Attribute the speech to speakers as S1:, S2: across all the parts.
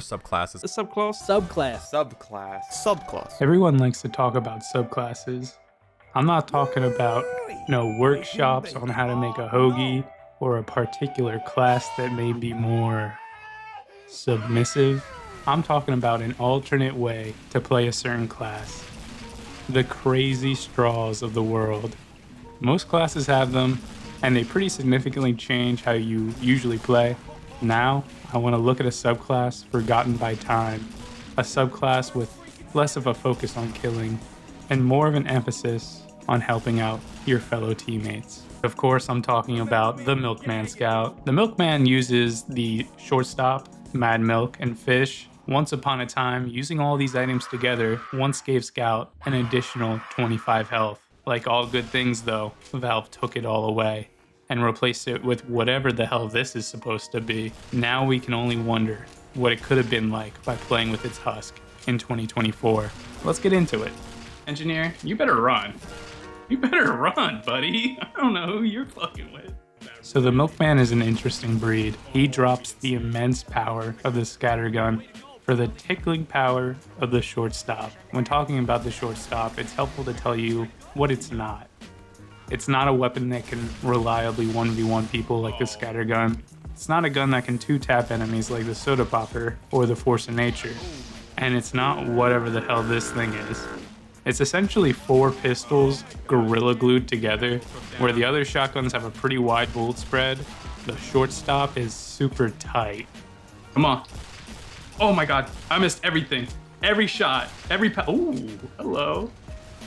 S1: Subclasses.
S2: Subclass.
S3: Everyone likes to talk about subclasses. I'm not talking about workshops on how to make a hoagie or a particular class that may be more submissive. I'm talking about an alternate way to play a certain class. The crazy straws of the world. Most classes have them, and they pretty significantly change how you usually play. Now, I want to look at a subclass forgotten by time. A subclass with less of a focus on killing and more of an emphasis on helping out your fellow teammates. Of course, I'm talking about the Milkman Scout. The Milkman uses the Shortstop, Mad Milk, and Fish. Once upon a time, using all these items together once gave Scout an additional 25 health. Like all good things though, Valve took it all away and replaced it with whatever the hell this is supposed to be. Now we can only wonder what it could have been like by playing with its husk in 2024. Let's get into it. Engineer, you better run. You better run, buddy. I don't know who you're fucking with. So the Milkman is an interesting breed. He drops the immense power of the scattergun for the tickling power of the Shortstop. When talking about the Shortstop, it's helpful to tell you what it's not. It's not a weapon that can reliably 1v1 people like the scattergun. It's not a gun that can 2-tap enemies like the soda popper or the force of nature. And it's not whatever the hell this thing is. It's essentially 4 pistols gorilla glued together, where the other shotguns have a pretty wide bullet spread. The Shortstop is super tight. Come on. Oh my god, I missed everything. Every shot, ooh, hello.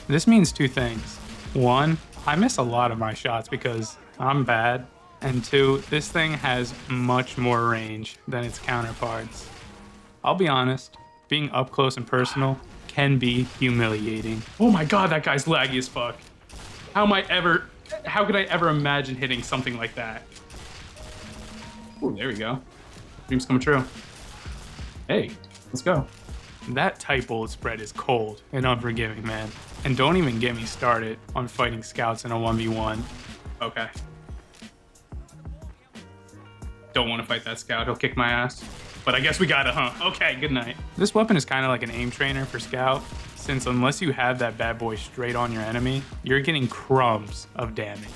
S3: This means 2 things. 1, I miss a lot of my shots because I'm bad. And 2, this thing has much more range than its counterparts. I'll be honest, being up close and personal can be humiliating. Oh my god, that guy's laggy as fuck. How could I ever imagine hitting something like that? Ooh, there we go. Dream's coming true. Hey, let's go. That tight bullet spread is cold and unforgiving, man. And don't even get me started on fighting scouts in a 1v1. Okay. Don't want to fight that scout, he'll kick my ass. But I guess we gotta, huh? Okay, good night. This weapon is kind of like an aim trainer for scout, since unless you have that bad boy straight on your enemy, you're getting crumbs of damage.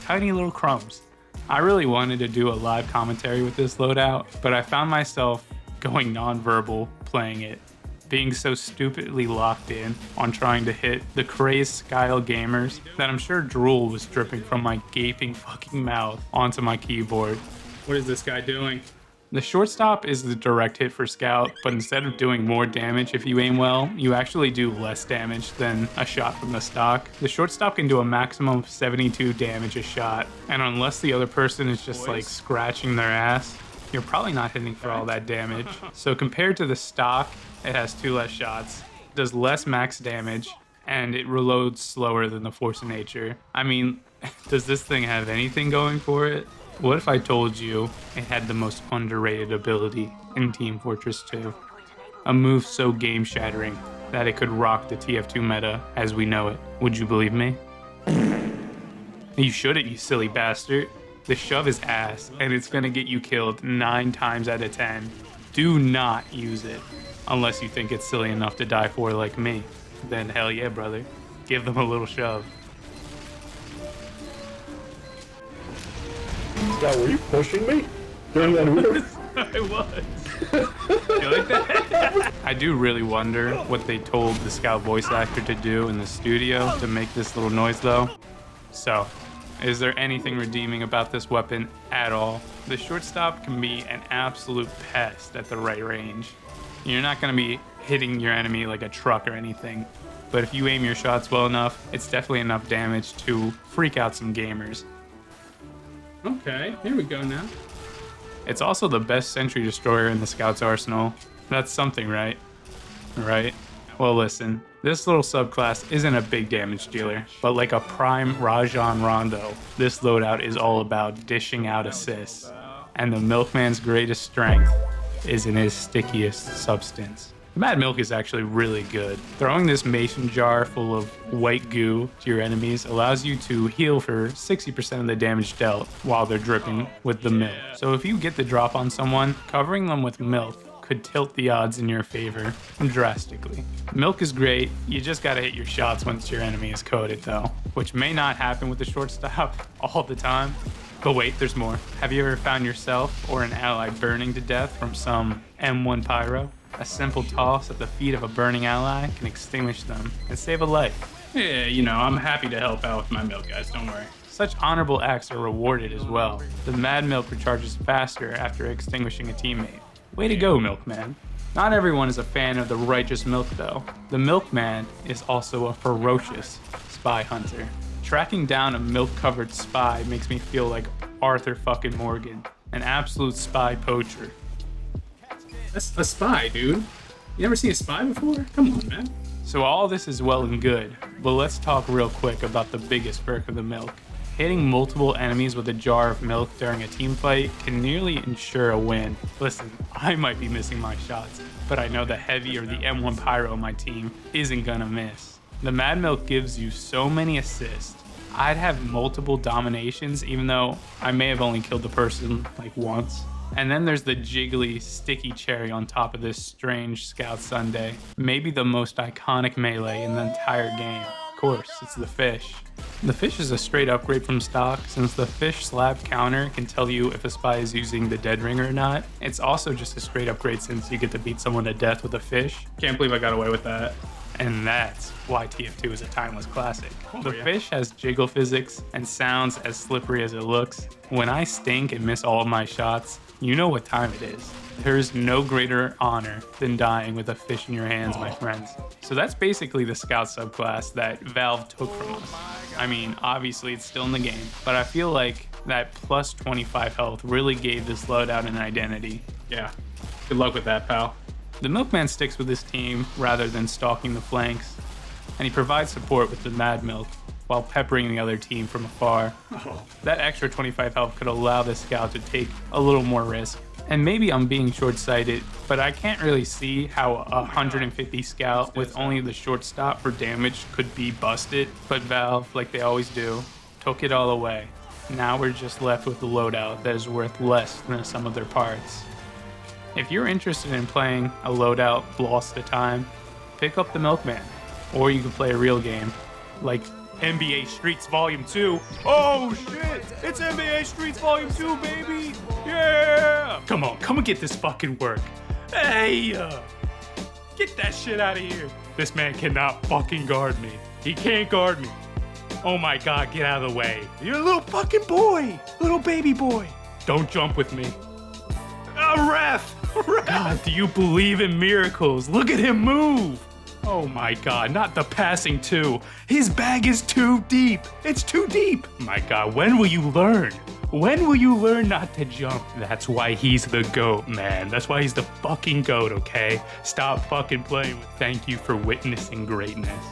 S3: Tiny little crumbs. I really wanted to do a live commentary with this loadout, but I found myself going non-verbal playing it, being so stupidly locked in on trying to hit the crazed Skyle gamers that I'm sure drool was dripping from my gaping fucking mouth onto my keyboard. What is this guy doing? The Shortstop is the direct hit for Scout, but instead of doing more damage if you aim well, you actually do less damage than a shot from the stock. The Shortstop can do a maximum of 72 damage a shot, and unless the other person is just like scratching their ass, you're probably not hitting for all that damage. So compared to the stock, it has 2 less shots, does less max damage, and it reloads slower than the force of nature. I mean, does this thing have anything going for it? What if I told you it had the most underrated ability in Team Fortress 2? A move so game-shattering that it could rock the TF2 meta as we know it. Would you believe me? You shouldn't, you silly bastard. The shove is ass, and it's gonna get you killed 9 times out of 10. Do not use it, unless you think it's silly enough to die for like me. Then hell yeah, brother. Give them a little shove.
S2: Scott, were you pushing me during that move?
S3: I was. You like that? I do really wonder what they told the Scout voice actor to do in the studio to make this little noise though. So, is there anything redeeming about this weapon at all? The Shortstop can be an absolute pest at the right range. You're not going to be hitting your enemy like a truck or anything, but if you aim your shots well enough, it's definitely enough damage to freak out some gamers. Okay, here we go now. It's also the best sentry destroyer in the Scout's arsenal. That's something, right? Right? Well, listen, this little subclass isn't a big damage dealer, but like a prime Rajon Rondo, this loadout is all about dishing out assists. And the Milkman's greatest strength is in his stickiest substance. Mad Milk is actually really good. Throwing this mason jar full of white goo to your enemies allows you to heal for 60% of the damage dealt while they're dripping with the milk. So if you get the drop on someone, covering them with milk could tilt the odds in your favor drastically. Milk is great, you just gotta hit your shots once your enemy is coated though, which may not happen with the shortstop all the time. But wait, there's more. Have you ever found yourself or an ally burning to death from some M1 pyro? A simple toss at the feet of a burning ally can extinguish them and save a life.
S1: Yeah, you know, I'm happy to help out with my milk, guys, don't worry.
S3: Such honorable acts are rewarded as well. The Mad Milk recharges faster after extinguishing a teammate. Way to go, Milkman. Not everyone is a fan of the righteous milk though. The Milkman is also a ferocious spy hunter. Tracking down a milk-covered spy makes me feel like Arthur fucking Morgan, an absolute spy poacher.
S1: That's a spy, dude. You never seen a spy before? Come on, man.
S3: So all this is well and good, but let's talk real quick about the biggest perk of the milk. Hitting multiple enemies with a jar of milk during a team fight can nearly ensure a win. Listen, I might be missing my shots, but I know the Heavy or the M1 Pyro on my team isn't gonna miss. The Mad Milk gives you so many assists. I'd have multiple dominations even though I may have only killed the person like once. And then there's the jiggly, sticky cherry on top of this strange Scout Sundae. Maybe the most iconic melee in the entire game. Of course, it's the fish. The fish is a straight upgrade from stock since the fish slap counter can tell you if a spy is using the dead ringer or not. It's also just a straight upgrade since you get to beat someone to death with a fish.
S1: Can't believe I got away with that.
S3: And that's why TF2 is a timeless classic. The
S1: yeah.
S3: fish has jiggle physics and sounds as slippery as it looks. When I stink and miss all of my shots, you know what time it is. There is no greater honor than dying with a fish in your hands, my friends. So that's basically the Scout subclass that Valve took from us. I mean, obviously it's still in the game, but I feel like that plus 25 health really gave this loadout an identity.
S1: Yeah, good luck with that, pal.
S3: The Milkman sticks with his team rather than stalking the flanks, and he provides support with the Mad Milk while peppering the other team from afar. That extra 25 health could allow the Scout to take a little more risk. And maybe I'm being short-sighted, but I can't really see how a 150 Scout with only the Shortstop for damage could be busted. But Valve, like they always do, took it all away. Now we're just left with a loadout that is worth less than the sum of their parts. If you're interested in playing a loadout lost to time, pick up the Milkman, or you can play a real game like NBA Streets Volume 2. Oh shit! It's NBA Streets Volume 2, baby! Yeah! Come on, come and get this fucking work. Hey! Get that shit out of here. This man cannot fucking guard me. He can't guard me. Oh my god, get out of the way. You're a little fucking boy! Little baby boy. Don't jump with me. Ref! God, do you believe in miracles? Look at him move! Oh my god, not the passing too. His bag is too deep. It's too deep. My god, when will you learn? When will you learn not to jump? That's why he's the GOAT, man. That's why he's the fucking GOAT, okay? Stop fucking playing with. Thank you for witnessing greatness.